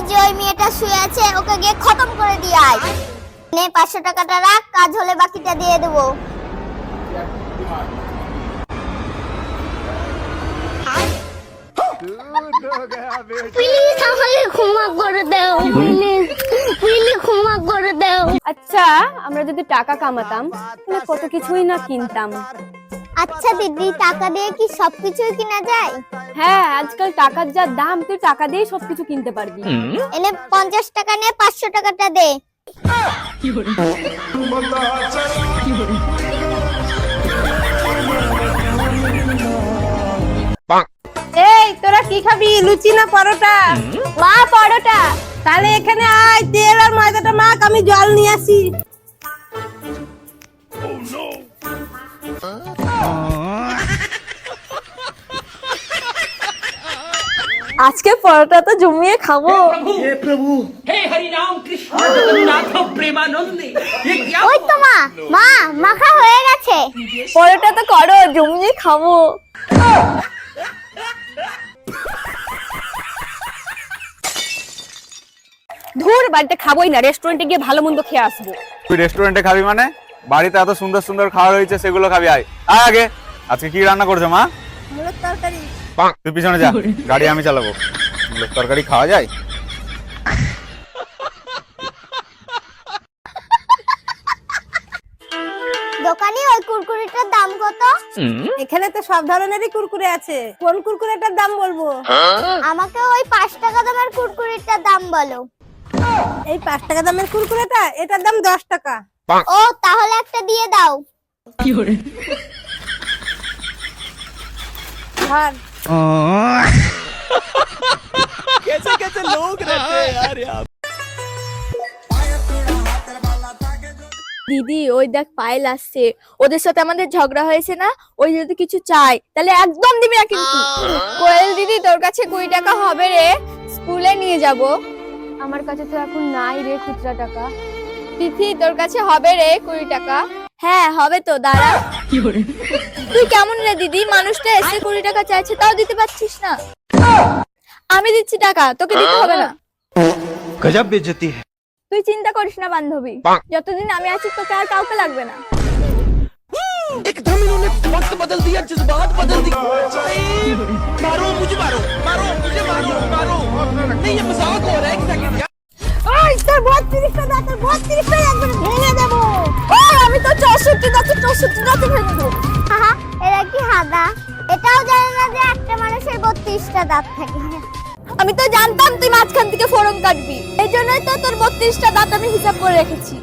যে ওই মেয়েটা শুয়ে আছে, ওকে গিয়ে খতম করে দিয়ে আয়। নে 500 টাকাটা রাখ, কাজ হলে বাকিটা দিয়ে দেবো। প্লিজ আমাকে ক্ষমা করে দাও, প্লিজ প্লিজ ক্ষমা করে দাও। আচ্ছা, আমরা যদি টাকা কামাতাম তাহলে কত কিছুই না কিনতাম। আচ্ছা দিদি, টাকা দিয়ে কি সবকিছুই কিনা যায়? হ্যাঁ, আজকাল টাকার যা দাম, তুই টাকা দিয়ে সবকিছু কিনতে পারবি। এনে 50 টাকা নে, 500 টাকাটা দে। এই তোরা কি খাবি, লুচি না পরোটা? মা, পরোটা। তাহলে এখানে আয়, তেল আর ময়দাটা মাখ, আমি জল নিয়ে আসি। আজকে পরোটা তো জমিয়ে খাবো। हे प्रभु हे हरि राम कृष्ण जगन्नाथ प्रेमानंद ये क्या ওই তো মা, মা মাখা হয়ে গেছে। পরোটা তো করো, জমিয়ে খাবো। ধুর, বাড়িতে খাবোই না, রেস্টুরেন্টে গিয়ে ভালো মন্দ খেয়ে আসবো। তুই রেস্টুরেন্টে খাবি মানে? বাড়িতে এত সুন্দর সুন্দর খাবার হয়েছে, সেগুলো খাবি। আয় আয় আগে। আজকে কি রান্না করছো মা? মুলোর তরকারি। তুই পিছনে যা, গাড়ি আমি চালাবো। মুলোর তরকারি খাওয়া যায়? দোকানে ওই কুরকুরিটার দাম কত? এখানে তো সব ধরনেরই কুরকুরে আছে, কোন কুরকুরেটার দাম বলবো? আমাকে ওই 5 টাকা দামের কুরকুরিটার দাম বলো। এই 5 টাকা দামের কুরকুরেটা, এটার দাম 10 টাকা। ও, তাহলে একটা দিয়ে দাও। ধর। कैसे कैसे लोग रहते हैं यार यहाँ দিদি, ওই দেখ পায়েল আসছে, ওদের সাথে আমাদের ঝগড়া হয়েছে না, ওই যদি কিছু চাই তাহলে একদম দিবি না কিন্তু। কোয়েল দিদি, তোর কাছে 20 টাকা হবে রে, স্কুলে নিয়ে যাব। আমার কাছে তো এখন নাই রে খুচরা টাকা। তিথি, তোর কাছে হবে রে 20 টাকা? হ্যাঁ হবে তো, দাঁড়া। তুই কেমন রে দিদি, মানুষটা এসে 20 টাকা চাইছে তাও দিতে পারছিস না। আমি দিচ্ছি টাকা, তোকে দিতে হবে না। गजब बेइज्जती है তুই চিন্তা করিস না বান্ধবী, যতদিন আমি আছি তোকে আর কাউকে লাগবে না। एकदम इन्होंने वक्त बदल दिया जज्बात बदल दिए मारो मुझे मारो मारो मुझे मारो मारो नहीं ये मजाक हो रहा है एक सेकंड ওই তোর 32টা দাঁত, তোর 32টা একবার ভেঙে দেব। ওই, আমি তো 64 দাঁতে ভেঙে দেবো। হাহা, এরা কি হাদা? এটাও জানে না যে একটা মানুষের 32টা দাঁত থাকে। আমি তো জানতাম তুই মাঝখান থেকে ফোড়ন কাটবি, এই জন্যই তো তোর 32টা দাঁত আমি হিসাব করে রেখেছি।